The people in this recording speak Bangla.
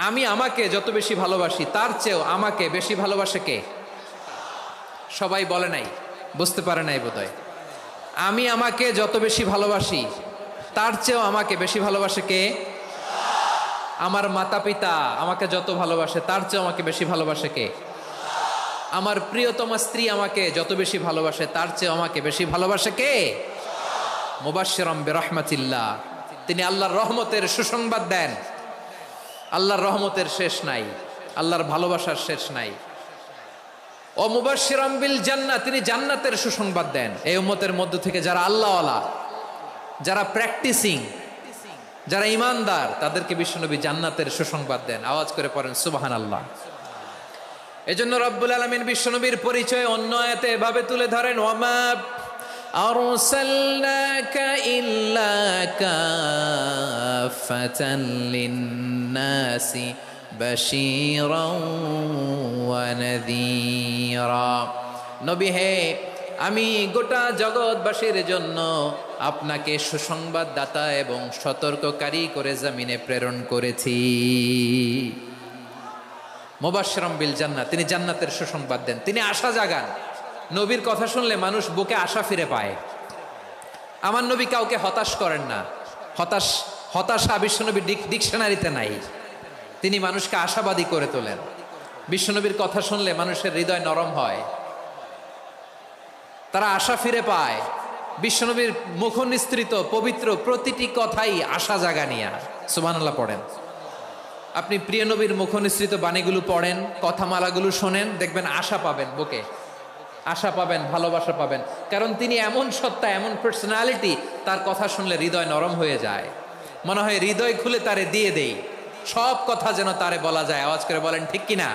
আমি আমাকে যত বেশি ভালোবাসি তার চেয়েও আমাকে বেশি ভালোবাসে কে? সবাই বলে নাই, বুঝতে পারে নাই বোধহয়। আমি আমাকে যত বেশি ভালোবাসি তার চেয়েও আমাকে বেশি ভালোবাসে কে? আমার মাতা পিতা আমাকে যত ভালোবাসে তার চেয়েও আমাকে বেশি ভালোবাসে কে? আমার প্রিয়তমা স্ত্রী আমাকে যত বেশি ভালোবাসে তার চেয়েও আমাকে বেশি ভালোবাসে কে? মুবাশশিরাম বিরহমাতিল্লাহ, তিনি আল্লাহর রহমতের সুসংবাদ দেন। আল্লাহর রহমতের শেষ নাই, আল্লাহর ভালোবাসার শেষ নাই। ও মুবাশশিরাম বিল জান্নাহ, তিনি জান্নাতের সুসংবাদ দেন। এই উম্মতের মধ্য থেকে যারা আল্লাহওয়ালা, যারা প্র্যাকটিসিং, যারা ইমানদার, তাদেরকে বিশ্বনবী জান্নাতের সুসংবাদ দেন। আওয়াজ করে পড়েন সুবহানাল্লাহ। এজন্য রব্বুল আলামিন বিশ্বনবীর পরিচয় অন্য আয়াতে এভাবে তুলে ধরেন, ওয়ামা আরসালনাকা ইল্লা কাফাতান লিন্নাসি বাশীরাও ওয়া নাযীরা। নবী হে, আমি গোটা জগৎবাসীর জন্য আপনাকে সুসংবাদদাতা এবং সতর্ককারী করে জমিনে প্রেরণ করেছি। মুবাশশিরাম বিল জান্নাহ, তিনি জান্নাতের সুসংবাদ দেন, তিনি আশা জাগান। নবীর কথা শুনলে মানুষ বুকে আশা ফিরে পায়। আমার নবী কাউকে হতাশ করেন না। হতাশা বিশ্বনবীর ডিকশনারিতে নাই। তিনি মানুষকে আশাবাদী করে তোলেন। বিশ্বনবীর কথা শুনলে মানুষের হৃদয় নরম হয়, তারা আশা ফিরে পায়। বিশ্বনবীর মুখ নিঃসৃত পবিত্র প্রতিটি কথাই আশা জাগানিয়া। সুবহানাল্লাহ পড়েন। আপনি প্রিয় নবীর মুখ নিঃসৃত বাণীগুলো পড়েন, কথামালাগুলো শোনেন, দেখবেন আশা পাবেন, বুকে আশা পাবেন, ভালোবাসা পাবেন। কারণ তিনি এমন সত্তা, এমন পার্সোনালিটি, তার কথা শুনলে হৃদয় নরম হয়ে যায়। মনে হয় হৃদয় খুলে তারে দিয়ে দেই, সব কথা যেন তারে বলা যায়। আওয়াজ করে বলেন ঠিক কিনা?